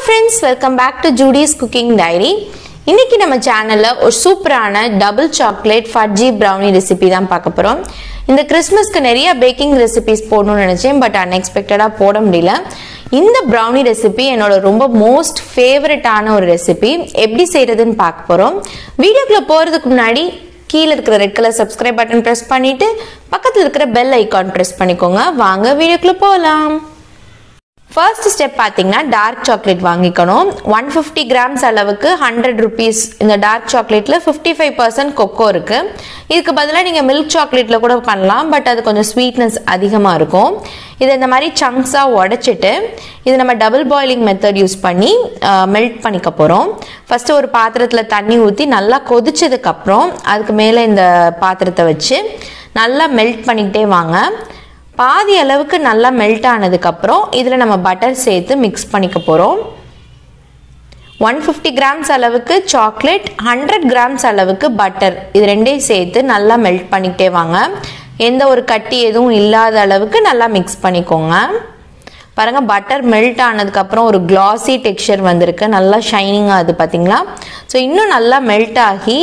friends, welcome back to Judy's Cooking Diary. இன்னைக்கு நம்ம சேனல்ல ஒரு சூப்பரான double chocolate fudgy brownie recipe தான் பார்க்க போறோம். இந்த கிறிஸ்மஸ்க்கு நிறைய பேக்கிங் ரெசிபிஸ் போடணும்னு நினைச்சேன், பட் அன்எக்ஸ்பெக்டடா போட முடியல. இந்த brownie ரெசிபி என்னோட ரொம்ப மோஸ்ட் ஃபேவரட்டான ஒரு ரெசிபி. எப்படி செய்யறதுன்னு பார்க்க போறோம். வீடியோக்குள்ள போறதுக்கு முன்னாடி கீழ இருக்கிற red colour subscribe button press பண்ணிட்டு பக்கத்துல இருக்கிற பெல் ஐகான் பிரஸ் பண்ணிக்கோங்க. வாங்க வீடியோக்குள்ள போலாம். First step பாத்தீங்கன்னா டார்க் சாக்லேட் வாங்கிக்கணும். 150 grams அளவுக்கு 100 rupees. இந்த டார்க் சாக்லேட்ல 55% கொக்கோ இருக்கு. இதுக்கு பதிலா நீங்க மில்க் சாக்லேட்ல கூட பண்ணலாம், பட் அது கொஞ்சம் ஸ்வீட்னஸ் அதிகமா இருக்கும். இதை இந்த மாதிரி சங்க்ஸா உடைச்சிட்டு இது நம்ம டபுள் பாயிலிங் மெத்தட் யூஸ் பண்ணி மெல்ட் பண்ணிக்க போறோம். ஃபர்ஸ்ட் ஒரு பாத்திரத்துல தண்ணி ஊற்றி நல்லா கொதிச்சதுக்கு அப்புறம் அதுக்கு மேல இந்த பாத்திரத்தை வச்சு நல்லா மெல்ட் பண்ணிக்கிட்டே வாங்க. பாதி அளவுக்கு நல்லா மெல்ட் ஆனதுக்கு அப்புறம் இதுல நம்ம பட்டர் சேர்த்து மிக்ஸ் பண்ணிக்க போறோம். 150 grams அளவுக்கு சாக்லேட், 100 grams அளவுக்கு பட்டர், இது ரெண்டையும் சேர்த்து நல்லா மெல்ட் பண்ணிக்கிட்டே வாங்க. எந்த ஒரு கட்டி எதுவும் இல்லாத அளவுக்கு நல்லா மிக்ஸ் பண்ணிக்கோங்க. பாருங்க, பட்டர் மெல்ட் ஆனதுக்கு அப்புறம் ஒரு கிளாசி டெக்ஸ்சர் வந்திருக்கு, நல்லா ஷைனிங்கா அது பாத்தீங்களா. ஸோ இன்னும் நல்லா மெல்ட் ஆகி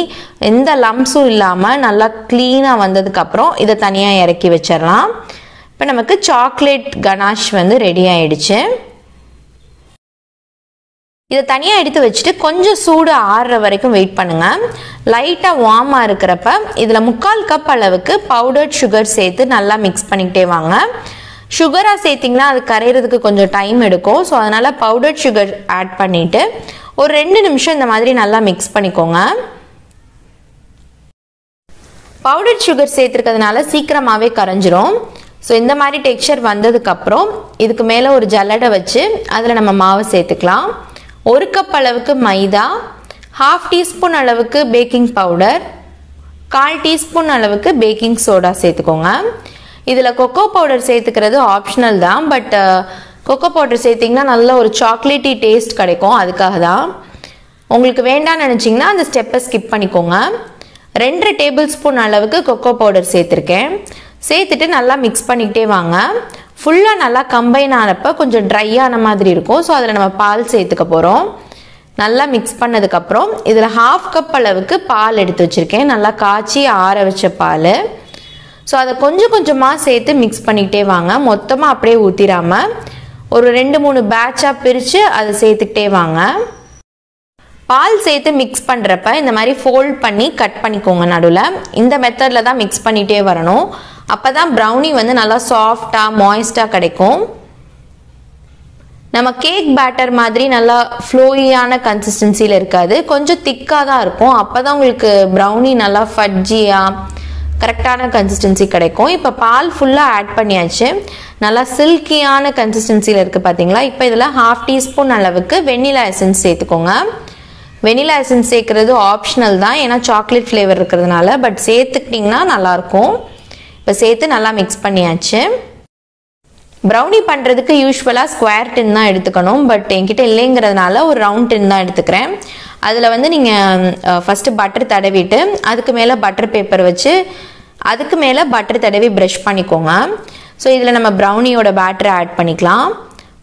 எந்த லம்ஸும் இல்லாம நல்லா கிளீனா வந்ததுக்கு அப்புறம் இதை தனியா இறக்கி வச்சிடலாம். இப்போ நமக்கு சாக்லேட் கனாஷ் வந்து ரெடி ஆயிடுச்சு. இதை தனியா எடுத்து வச்சுட்டு கொஞ்சம் சூடு ஆறுற வரைக்கும் வெயிட் பண்ணுங்க. லைட்டா வார்மா இருக்கிறப்ப இதுல 3/4 கப் அளவுக்கு பவுடர்ட் சுகர் சேர்த்து நல்லா மிக்ஸ் பண்ணிக்கிட்டே வாங்க. சுகரா சேர்த்தீங்கன்னா அது கரையிறதுக்கு கொஞ்சம் டைம் எடுக்கும். ஸோ அதனால பவுடர்ட் சுகர் ஆட் பண்ணிட்டு ஒரு 2 நிமிஷம் இந்த மாதிரி நல்லா மிக்ஸ் பண்ணிக்கோங்க. பவுடர்ட் சுகர் சேர்த்துருக்கிறதுனால சீக்கிரமாவே கரைஞ்சிரும். ஸோ இந்த மாதிரி டெக்ஸ்சர் வந்ததுக்கு அப்புறம் இதுக்கு மேலே ஒரு ஜல்லடை வச்சு அதில் நம்ம மாவு சேர்த்துக்கலாம். 1 கப் அளவுக்கு மைதா, 1/2 டீஸ்பூன் அளவுக்கு பேக்கிங் பவுடர், 1/4 டீஸ்பூன் அளவுக்கு பேக்கிங் சோடா சேர்த்துக்கோங்க. இதில் கொக்கோ பவுடர் சேர்த்துக்கிறது ஆப்ஷனல் தான், பட் கொக்கோ பவுடர் சேர்த்திங்கன்னா நல்ல ஒரு சாக்லேட்டி டேஸ்ட் கிடைக்கும், அதுக்காக தான். உங்களுக்கு வேண்டாம்னு நினச்சிங்கன்னா அந்த ஸ்டெப்பை ஸ்கிப் பண்ணிக்கோங்க. 2 டேபிள் ஸ்பூன் அளவுக்கு கொக்கோ பவுடர் சேர்த்துருக்கேன். சேர்த்துட்டு நல்லா மிக்ஸ் பண்ணிக்கிட்டே வாங்க. ஃபுல்லாக நல்லா கம்பைன் ஆனப்போ கொஞ்சம் ட்ரையான மாதிரி இருக்கும். ஸோ அதில் நம்ம பால் சேர்த்துக்க போகிறோம். நல்லா மிக்ஸ் பண்ணதுக்கப்புறம் இதில் 1/2 கப் அளவுக்கு பால் எடுத்து வச்சுருக்கேன், நல்லா காய்ச்சி ஆற வச்ச பால். ஸோ அதை கொஞ்சம் கொஞ்சமாக சேர்த்து மிக்ஸ் பண்ணிக்கிட்டே வாங்க. மொத்தமாக அப்படியே ஊற்றிடாமல் ஒரு 2-3 பேட்சாக பிரித்து அதை சேர்த்துக்கிட்டே வாங்க. பால் சேர்த்து மிக்ஸ் பண்ணுறப்ப இந்த மாதிரி ஃபோல்ட் பண்ணி கட் பண்ணிக்கோங்க நடுவில். இந்த மெத்தடில் தான் மிக்ஸ் பண்ணிகிட்டே வரணும். அப்போ தான் ப்ரௌனி வந்து நல்லா சாஃப்டாக மாய்ஸ்டாக கிடைக்கும். நம்ம கேக் பேட்டர் மாதிரி நல்லா ஃப்ளோயியான கன்சிஸ்டன்சியில் இருக்காது, கொஞ்சம் திக்காக தான் இருக்கும். அப்போ தான் உங்களுக்கு ப்ரௌனி நல்லா ஃபட்ஜியாக கரெக்டான கன்சிஸ்டன்சி கிடைக்கும். இப்போ பால் ஃபுல்லாக ஆட் பண்ணியாச்சு, நல்லா சில்கியான கன்சிஸ்டன்சியில் இருக்குது பார்த்தீங்களா. இப்போ இதில் 1/2 டீஸ்பூன் அளவுக்கு வெண்ணிலா எசன்ஸ் சேர்த்துக்கோங்க. வெனிலா எசன்ஸ் சேர்க்குறது ஆப்ஷனல் தான், ஏன்னா சாக்லேட் ஃப்ளேவர் இருக்கிறதுனால, பட் சேர்த்துக்கிட்டிங்கன்னா நல்லாயிருக்கும். இப்போ சேர்த்து நல்லா மிக்ஸ் பண்ணியாச்சு. ப்ரௌனி பண்ணுறதுக்கு யூஸ்வலாக ஸ்கொயர் டின் தான் எடுத்துக்கணும், பட் என்கிட்ட இல்லைங்கிறதுனால ஒரு ரவுண்ட் டின் தான் எடுத்துக்கிறேன். அதில் வந்து நீங்கள் ஃபஸ்ட்டு பட்டர் தடவிட்டு அதுக்கு மேலே பட்டர் பேப்பர் வச்சு அதுக்கு மேலே பட்டர் தடவி ப்ரஷ் பண்ணிக்கோங்க. ஸோ இதில் நம்ம ப்ரௌனியோட பேட்டரை ஆட் பண்ணிக்கலாம்.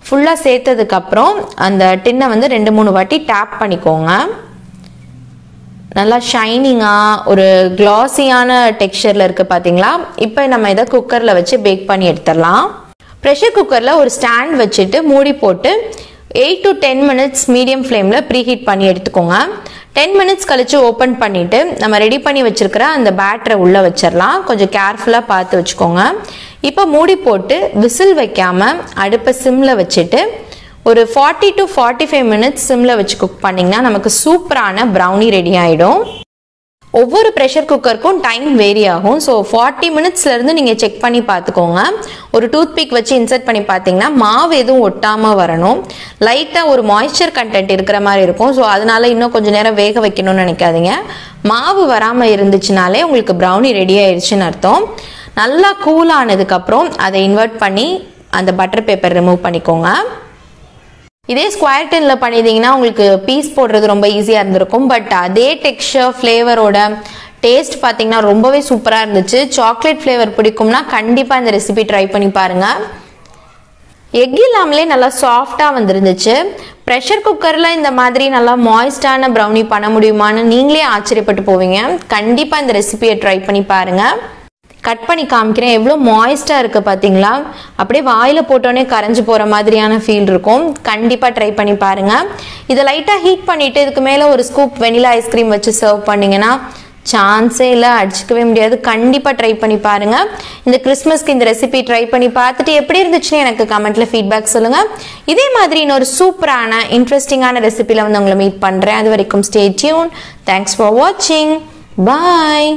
ஃபுல்லாக சேர்த்ததுக்கப்புறம் அந்த டின்னை வந்து 2-3 வாட்டி டேப் பண்ணிக்கோங்க. நல்லா ஷைனிங்காக ஒரு கிளாஸியான டெக்ஸ்சரில் இருக்குது பார்த்தீங்களா. இப்போ நம்ம இதை குக்கரில் வச்சு பேக் பண்ணி எடுத்துடலாம். ப்ரெஷர் குக்கரில் ஒரு ஸ்டாண்ட் வச்சுட்டு மூடி போட்டு 8 to 10 minutes மீடியம் ஃப்ளேமில் ப்ரீஹீட் பண்ணி எடுத்துக்கோங்க. 10 minutes கழிச்சு ஓப்பன் பண்ணிவிட்டு நம்ம ரெடி பண்ணி வச்சுருக்கிற அந்த பேட்டரை உள்ளே வச்சிடலாம். கொஞ்சம் கேர்ஃபுல்லாக பார்த்து வச்சுக்கோங்க. இப்போ மூடி போட்டு விசில் வைக்காமல் அடுப்பை சிம்மில் வச்சுட்டு ஒரு 40 to 45 minutes சிம்மில் வச்சு குக் பண்ணிங்கன்னா நமக்கு சூப்பரான ப்ரௌனி ரெடி ஆகிடும். ஒவ்வொரு ப்ரெஷர் குக்கருக்கும் டைம் வேரி ஆகும். ஸோ 40 minutesலேருந்து நீங்கள் செக் பண்ணி பார்த்துக்கோங்க. ஒரு டூத்பிக் வச்சு இன்சர்ட் பண்ணி பார்த்தீங்கன்னா மாவு எதுவும் ஒட்டாமல் வரணும். லைட்டாக ஒரு மாய்ஸ்சர் கண்டென்ட் இருக்கிற மாதிரி இருக்கும். ஸோ அதனால இன்னும் கொஞ்சம் நேரம் வேக வைக்கணும்னு நினைக்காதீங்க. மாவு வராமல் இருந்துச்சுனாலே உங்களுக்கு ப்ரௌனி ரெடி ஆயிடுச்சுன்னு அர்த்தம். நல்லா கூல் ஆனதுக்கப்புறம் அதை இன்வெர்ட் பண்ணி அந்த பட்டர் பேப்பர் ரிமூவ் பண்ணிக்கோங்க. இதே ஸ்கொயர் டின்ல பண்ணிட்டீங்கன்னா உங்களுக்கு பீஸ் போடுறது ரொம்ப ஈஸியாக இருந்திருக்கும், பட் அதே டெக்ஸ்சர் ஃப்ளேவரோட டேஸ்ட் பார்த்தீங்கன்னா ரொம்பவே சூப்பராக இருந்துச்சு. சாக்லேட் ஃப்ளேவர் பிடிக்கும்னா கண்டிப்பாக இந்த ரெசிபி ட்ரை பண்ணி பாருங்கள். எக் இல்லாமலே நல்லா சாஃப்டா வந்துருந்துச்சு. ப்ரெஷர் குக்கர்ல இந்த மாதிரி நல்லா மாய்ஸ்டான ப்ரௌனி பண்ண முடியுமான்னு நீங்களே ஆச்சரியப்பட்டு போவீங்க. கண்டிப்பா இந்த ரெசிபியை ட்ரை பண்ணி பாருங்க. கட் பண்ணி காமிக்கிறேன். எவ்வளோ மாய்ஸ்டா இருக்கு பார்த்தீங்களா? அப்படியே வாயில போட்டோன்னே கரைஞ்சு போற மாதிரியான ஃபீல் இருக்கும். கண்டிப்பா ட்ரை பண்ணி பாருங்க. இதை லைட்டா ஹீட் பண்ணிட்டு இதுக்கு மேல ஒரு ஸ்கூப் வெனிலா ஐஸ்கிரீம் வச்சு சர்வ் பண்ணீங்கன்னா சான்ஸே இல்லை, அடிச்சுக்கவே முடியாது. கண்டிப்பா ட்ரை பண்ணி பாருங்க. இந்த கிறிஸ்மஸ்க்கு இந்த ரெசிபி ட்ரை பண்ணி பார்த்துட்டு எப்படி இருந்துச்சுன்னு எனக்கு கமெண்ட்ல ஃபீட்பேக் சொல்லுங்க. இதே மாதிரி இன்னொரு சூப்பரான இன்ட்ரெஸ்டிங்கான ரெசிபில வந்து உங்களை மீட் பண்றேன். அது வரைக்கும் ஸ்டே டியூன். தேங்க்ஸ் ஃபார் வாட்சிங். பாய்.